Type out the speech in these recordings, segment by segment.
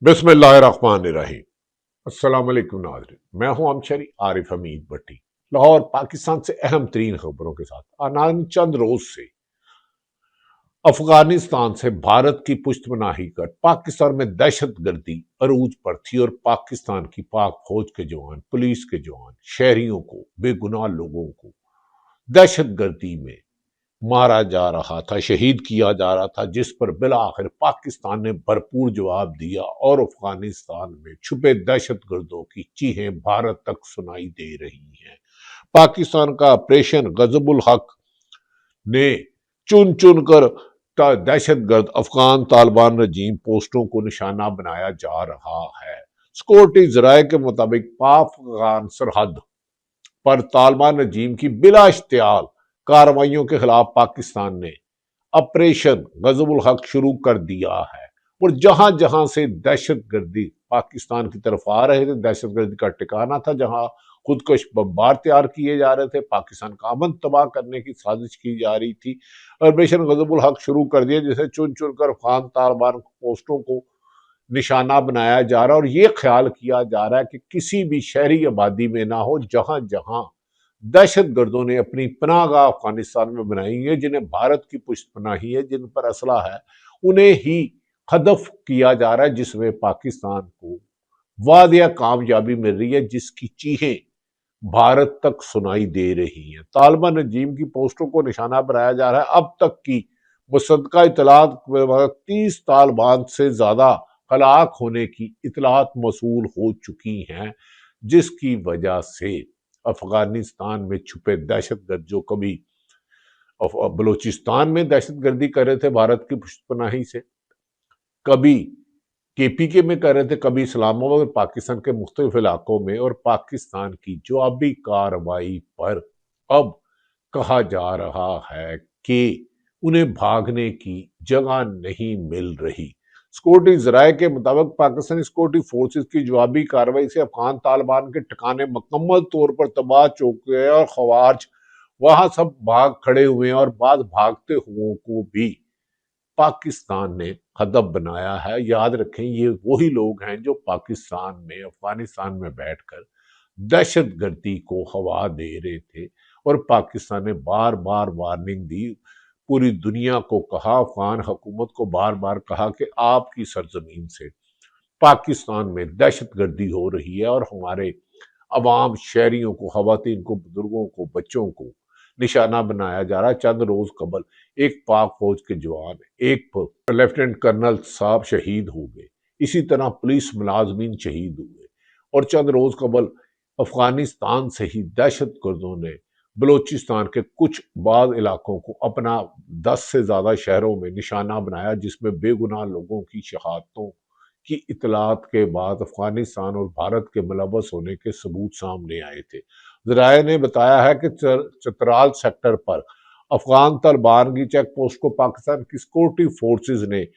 बिस्मिल्लाहिर्रहमानिर्रहीम। अस्सलाम वालेकुम नाज़रीन, मैं हूं अमशरी आरिफ हमीद भट्टी, लाहौर पाकिस्तान से अहम तरीन खबरों के साथ। आनान चंद रोज से अफगानिस्तान से भारत की पुष्टपनाही कर पाकिस्तान में दहशत गर्दी अरूज पर थी और पाकिस्तान की पाक फौज के जवान, पुलिस के जवान, शहरियों को, बेगुनाह लोगों को दहशत गर्दी में मारा जा रहा था, शहीद किया जा रहा था, जिस पर बिला आखिर पाकिस्तान ने भरपूर जवाब दिया और अफगानिस्तान में छुपे दहशत गर्दों की चीखें भारत तक सुनाई दे रही हैं। पाकिस्तान का ऑपरेशन गजबुल हक ने चुन चुन कर दहशत गर्द अफगान तालिबान रजीम पोस्टों को निशाना बनाया जा रहा है। सिक्योरिटी जराये के मुताबिक पाक अफगान सरहद पर तालिबान रजीम की बिला इश्तियाल कार्रवाइयों के खिलाफ पाकिस्तान ने ऑपरेशन गजबुल हक शुरू कर दिया है और जहां जहां से दहशत गर्दी पाकिस्तान की तरफ आ रहे थे, दहशत गर्दी का ठिकाना था, जहां खुदकश बम्बार तैयार किए जा रहे थे, पाकिस्तान का अमन तबाह करने की साजिश की जा रही थी, ऑपरेशन गजबुल हक शुरू कर दिया, जिसे चुन चुन कर अफगान तालिबान पोस्टों को निशाना बनाया जा रहा है और ये ख्याल किया जा रहा है कि किसी भी शहरी आबादी में ना हो जहां जहां दहशत गर्दों ने अपनी पनाहगाह अफगानिस्तान में बनाई है, जिन्हें भारत की पुष्टपनाही है, जिन पर असला है, उन्हें ही हदफ किया जा रहा है, जिसमें पाकिस्तान को वादिया कामयाबी मिल रही है, जिसकी चीखें भारत तक सुनाई दे रही हैं। तालिबान रजीम की पोस्टों को निशाना बनाया जा रहा है। अब तक की मुसद्दका इतलात 30 तालिबान से ज्यादा हलाक होने की इतलात मौसूल हो चुकी हैं, जिसकी वजह से अफगानिस्तान में छुपे दहशतगर्द जो कभी बलूचिस्तान में दहशतगर्दी कर रहे थे भारत की पुष्टपनाही से, कभी केपीके में कर रहे थे, कभी इस्लामाबाद और पाकिस्तान के मुख्तलिफ इलाकों में, और पाकिस्तान की जवाबी कार्रवाई पर अब कहा जा रहा है कि उन्हें भागने की जगह नहीं मिल रही। सिक्योरिटी जराये के मुताबिक पाकिस्तानी सिक्योरिटी फोर्सेस की जवाबी कार्रवाई से अफगान तालिबान के ठिकाने मुकम्मल तौर पर तबाह चौके हैं और खवार्ज वहां सब भाग खड़े हुए हैं और बाद भागते हुओं को भी पाकिस्तान ने हदफ बनाया है। याद रखें, ये वही लोग हैं जो पाकिस्तान में, अफगानिस्तान में बैठकर दहशत गर्दी को हवा दे रहे थे और पाकिस्तान ने बार बार वार्निंग दी, पूरी दुनिया को कहा, अफगान हुकूमत को बार बार कहा कि आपकी सरजमीन से पाकिस्तान में दहशत गर्दी हो रही है और हमारे अवाम, शहरियों को, खवातीन को, बुजुर्गों को, बच्चों को निशाना बनाया जा रहा है। चंद रोज कबल एक पाक फौज के जवान, एक लेफ्टिनेंट कर्नल साहब शहीद हो गए, इसी तरह पुलिस मुलाजमीन शहीद हुए, और चंद रोज कबल अफगानिस्तान से ही दहशत गर्दों ने बलोचिस्तान के कुछ बाद इलाकों को अपना 10 से ज्यादा शहरों में निशाना बनाया, जिसमें बेगुनाह लोगों की शहादतों की इतलात के बाद अफगानिस्तान और भारत के मुलव्वस होने के सबूत सामने आए थे। जराये ने बताया है कि चतराल सेक्टर पर अफगान तालिबान की चेक पोस्ट को पाकिस्तान की सिक्योरिटी फोर्सेस ने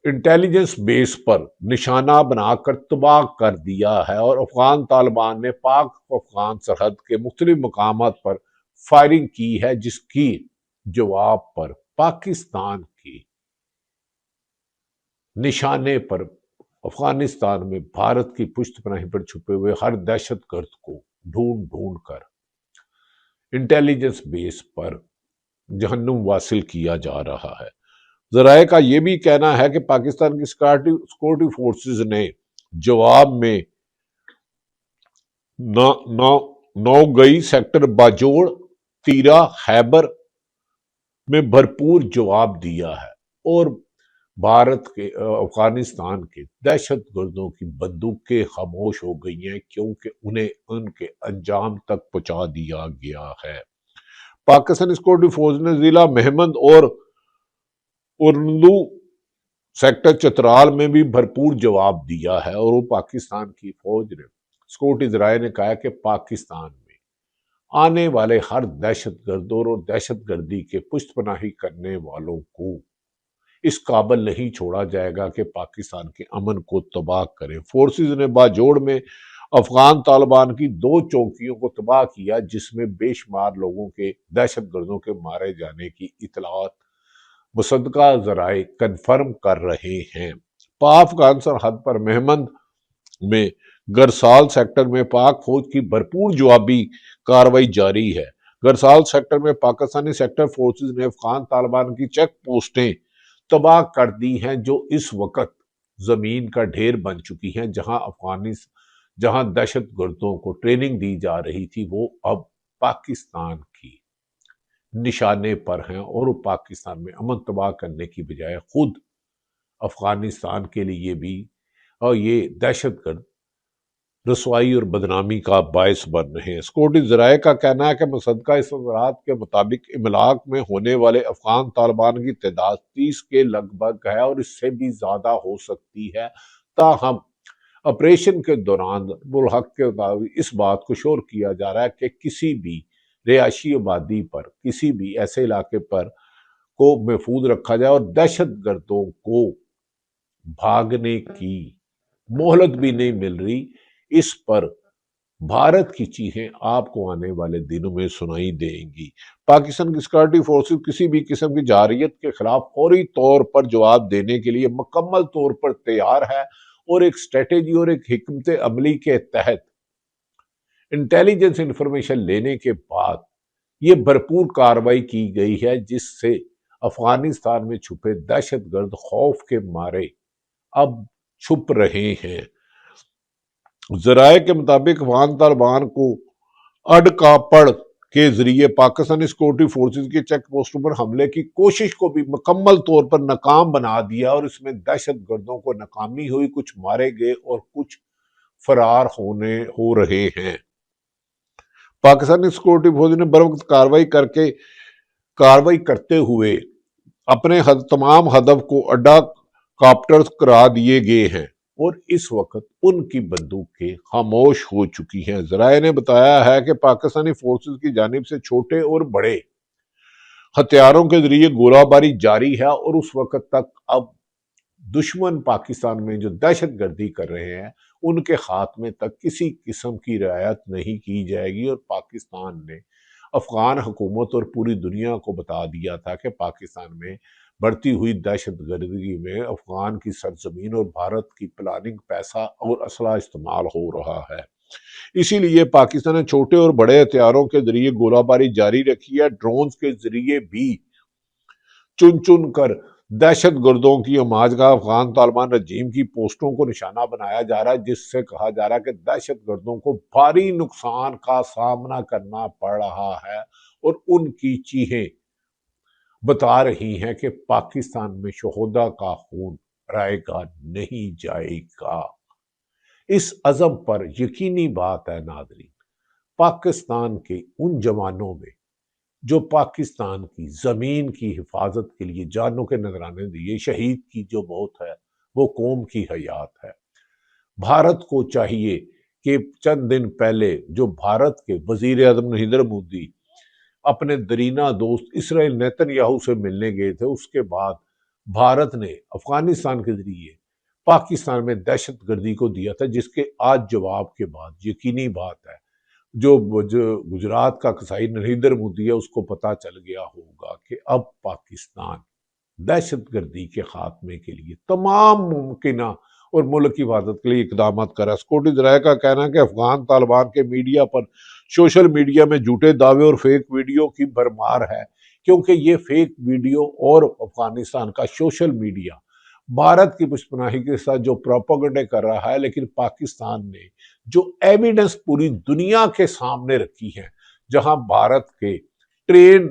इंटेलिजेंस बेस पर निशाना बनाकर तबाह कर दिया है और अफगान तालिबान ने पाक अफगान सरहद के मुख्तलिफ मकामात पर फायरिंग की है, जिसकी जवाब पर पाकिस्तान की निशाने पर अफगानिस्तान में भारत की पुष्टपनाही पर छुपे हुए हर दहशतगर्द को ढूंढ ढूंढ कर इंटेलिजेंस बेस पर जहन्नुम वासिल किया जा रहा है। जराये का यह भी कहना है कि पाकिस्तान की सिक्योरिटी फोर्सेस ने जवाब में नौगई सेक्टर बाजोड़, तीरा, खैबर में भरपूर जवाब दिया है और भारत के अफगानिस्तान के दहशत गर्दों की बंदूकें खामोश हो गई हैं, क्योंकि उन्हें उनके अंजाम तक पहुंचा दिया गया है। पाकिस्तानी सिक्योरिटी फोर्स ने जिला महमद और उर्दू सेक्टर चतराल में भी भरपूर जवाब दिया है और वो पाकिस्तान की फौज ने, सिक्योरिटी जराये ने कहा कि पाकिस्तान में आने वाले हर दहशतगर्दों और दहशतगर्दी के पुष्टपनाही करने वालों को इस काबिल नहीं छोड़ा जाएगा कि पाकिस्तान के अमन को तबाह करें। फोर्सेस ने बाजोड़ में अफगान तालिबान की 2 चौकियों को तबाह किया, जिसमें बेशुमार लोगों के, दहशतगर्दों के मारे जाने की इतलात मुसद्दका जराये कन्फर्म कर रहे हैं। پاک افغان سرحد پر مہمند میں گرسال سیکٹر میں پاک فوج کی بھرپور جوابی کارروائی جاری ہے۔ گرسال سیکٹر میں پاکستانی سیکٹر فورسز نے افغان طالبان کی چیک پوسٹیں تباہ کر دی ہیں، جو اس وقت زمین کا ڈھیر بن چکی ہیں۔ جہاں دہشت گردوں کو ٹریننگ دی جا رہی تھی، وہ اب پاکستان کی نشانے پر ہیں، اور وہ پاکستان میں امن تباہ کرنے کی بجائے خود افغانستان کے لیے بھی اور یہ دہشت گرد رسوائی اور بدنامی کا باعث بن رہے ہیں۔ سیکورٹی ذرائع کا کہنا ہے کہ مصدقہ اطلاعات کے مطابق املاک میں ہونے والے افغان طالبان کی تعداد 30 کے لگ بھگ ہے، اور اس سے بھی زیادہ ہو سکتی ہے۔ تاہم آپریشن کے دوران الحق کے مطابق اس بات کو شور کیا جا رہا ہے کہ کسی بھی رہائشی آبادی پر، کسی بھی ایسے علاقے پر کو محفوظ رکھا جائے، اور دہشت گردوں کو بھاگنے کی مہلت بھی نہیں مل رہی۔ اس پر بھارت کی چیخیں آپ کو آنے والے دنوں میں سنائی دیں گی۔ پاکستان کی سیکورٹی فورسز کسی بھی قسم کی جارحیت کے خلاف فوری طور پر جواب دینے کے لیے مکمل طور پر تیار ہے، اور ایک اسٹریٹجی اور ایک حکمت عملی کے تحت انٹیلیجنس انفارمیشن لینے کے بعد یہ بھرپور کارروائی کی گئی ہے، جس سے افغانستان میں چھپے دہشت گرد خوف کے مارے اب چھپ رہے ہیں۔ ذرائع کے مطابق افغان طالبان کو اڈ کاپڑ کے ذریعے پاکستانی سیکورٹی فورسز کے چیک پوسٹوں پر حملے کی کوشش کو بھی مکمل طور پر ناکام بنا دیا، اور اس میں دہشت گردوں کو ناکامی ہوئی، کچھ مارے گئے اور کچھ فرار ہو رہے ہیں۔ پاکستانی سیکورٹی فورسز نے بروقت کارروائی کرتے ہوئے اپنے تمام ہدف کو اڈا کاپٹرز قرار دیے گئے ہیں، اور اس وقت ان کی بندوقیں خاموش ہو چکی ہیں۔ ذرائع نے بتایا ہے کہ پاکستانی فورسز کی جانب سے چھوٹے اور بڑے ہتھیاروں کے ذریعے گولہ باری جاری ہے، اور اس وقت تک اب دشمن پاکستان میں جو دہشت گردی کر رہے ہیں ان کے خاتمے تک کسی قسم کی رعایت نہیں کی جائے گی۔ اور پاکستان نے افغان حکومت اور پوری دنیا کو بتا دیا تھا کہ پاکستان میں بڑھتی ہوئی دہشت گردی میں افغان کی سرزمین اور بھارت کی پلاننگ، پیسہ اور اسلحہ استعمال ہو رہا ہے۔ اسی لیے پاکستان نے چھوٹے اور بڑے ہتھیاروں کے ذریعے گولہ باری جاری رکھی ہے۔ ڈرونز کے ذریعے بھی چن کر دہشت گردوں کی اماجگاہ افغان طالبان رجیم کی پوسٹوں کو نشانہ بنایا جا رہا ہے، جس سے کہا جا رہا ہے کہ دہشت گردوں کو بھاری نقصان کا سامنا کرنا پڑ رہا ہے، اور ان کی چیخیں بتا رہی ہیں کہ پاکستان میں شہداء کا خون رائے گا نہیں جائے گا۔ اس عزم پر یقینی بات ہے ناظرین، پاکستان کے ان جوانوں میں جو پاکستان کی زمین کی حفاظت کے لیے جانوں کے نذرانے دیے، شہید کی جو موت ہے وہ قوم کی حیات ہے۔ بھارت کو چاہیے کہ چند دن پہلے جو بھارت کے وزیر اعظم نریندر مودی اپنے درینہ دوست اسرائیل نیتن یاہو سے ملنے گئے تھے، اس کے بعد بھارت نے افغانستان کے ذریعے پاکستان میں دہشت گردی کو دیا تھا، جس کے آج جواب کے بعد یقینی بات ہے جو گجرات کا قصائی نریندر مودی ہے اس کو پتا چل گیا ہوگا کہ اب پاکستان دہشت گردی کے خاتمے کے لیے تمام ممکنہ اور ملک کی حفاظت کے لیے اقدامات کر رہا ہے۔ سیکورٹی ذرائع کا کہنا ہے کہ افغان طالبان کے میڈیا پر سوشل میڈیا میں جھوٹے دعوے اور فیک ویڈیو کی بھرمار ہے، کیونکہ یہ فیک ویڈیو اور افغانستان کا سوشل میڈیا بھارت کی پشت پناہی کے ساتھ جو پروپیگنڈے کر رہا ہے، لیکن پاکستان نے جو ایویڈنس پوری دنیا کے سامنے رکھی ہے، جہاں بھارت کے ٹرین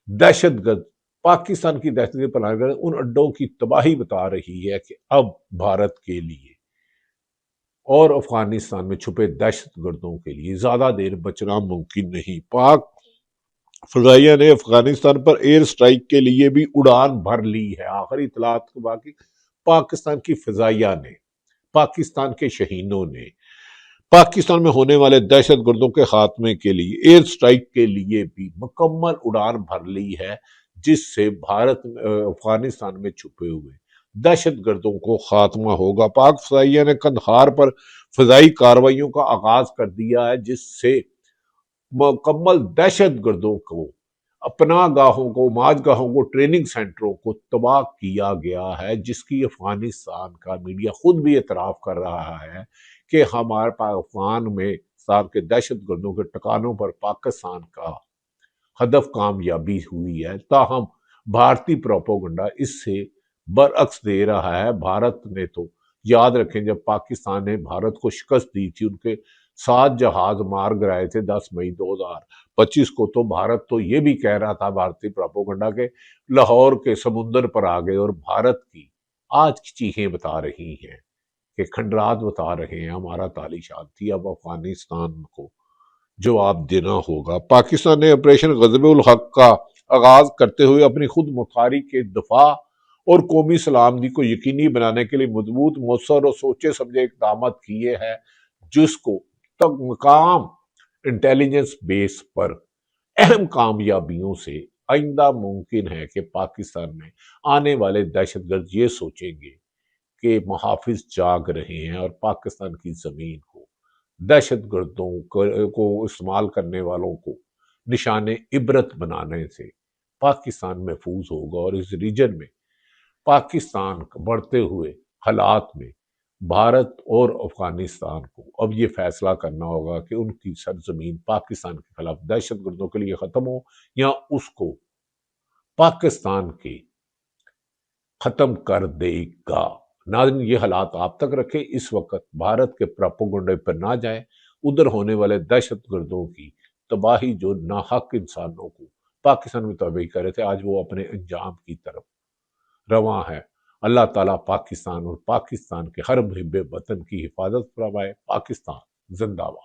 دہشت گرد پاکستان کی دہشت گردی پلانے گئے، ان اڈوں کی تباہی بتا رہی ہے کہ اب بھارت کے لیے اور افغانستان میں چھپے دہشت گردوں کے لیے زیادہ دیر بچنا ممکن نہیں۔ پاک فضائیہ نے افغانستان پر ایئر سٹرائک کے لیے بھی اڑان بھر لی ہے۔ آخری اطلاعات کے باقی پاکستان کی فضائیہ نے، پاکستان کے شہینوں نے پاکستان میں ہونے والے دہشت گردوں کے خاتمے کے لیے ایئر سٹرائک کے لیے بھی مکمل اڑان بھر لی ہے، جس سے افغانستان میں چھپے ہوئے دہشت گردوں کو خاتمہ ہوگا۔ پاک فضائیہ نے قندھار پر فضائی کارروائیوں کا آغاز کر دیا ہے، جس سے مکمل دہشت گردوں کو अपना गाहों को, माज गाहों को, ट्रेनिंग सेंटरों को तबाह किया गया है, जिसकी अफगानिस्तान का मीडिया खुद भी एतराफ कर रहा है कि हमारे अफगान में साहब के दहशत गर्दों के ठिकानों पर पाकिस्तान का हदफ कामयाबी हुई है। ताहम भारतीय प्रोपोगंडा इससे बरअक्स दे रहा है। भारत ने तो, याद रखें, जब पाकिस्तान ने भारत को शिकस्त दी थी, उनके 7 जहाज मार गिराए थे 10 मई 2025 को, तो भारत तो ये भी कह रहा था, भारतीय प्रोपोगंडा के, लाहौर के समुंदर पर आ गए। और भारत की आज की चीखें बता रही हैं कि खंडरात बता रहे हैं हमारा तालीशान थी। अब अफगानिस्तान को जवाब देना होगा। पाकिस्तान ने ऑपरेशन गजब-उल हक का आगाज करते हुए अपनी खुद मुख्तारी के दफा और कौमी सलामती को यकीनी बनाने के लिए मजबूत, मौसर और सोचे समझे इकदाम किए हैं, जिसको तक मकाम इंटेलिजेंस बेस पर अहम कामयाबियों से आइंदा मुमकिन है कि पाकिस्तान में आने वाले दहशतगर्द ये सोचेंगे कि मुहाफिज जाग रहे हैं और पाकिस्तान की जमीन को दहशत गर्दों को इस्तेमाल करने वालों को निशाने इबरत बनाने से पाकिस्तान महफूज होगा। और इस रीजन में पाकिस्तान बढ़ते हुए हालात में भारत और अफगानिस्तान को अब ये फैसला करना होगा कि उनकी सरजमीन पाकिस्तान के खिलाफ दहशत गर्दों के लिए खत्म हो या उसको पाकिस्तान के खत्म कर देगा। नाज़रीन, ये हालात आप तक रखे, इस वक्त भारत के प्रोपेगेंडे पर ना जाए। उधर होने वाले दहशत गर्दों की तबाही जो नाहक इंसानों को पाकिस्तान में तबाही कर रहे थे, आज वो अपने अंजाम की तरफ रवां है। अल्लाह ताला पाकिस्तान और पाकिस्तान के हर मुहिब वतन की हिफाजत फरमाए। पाकिस्तान जिंदाबाद।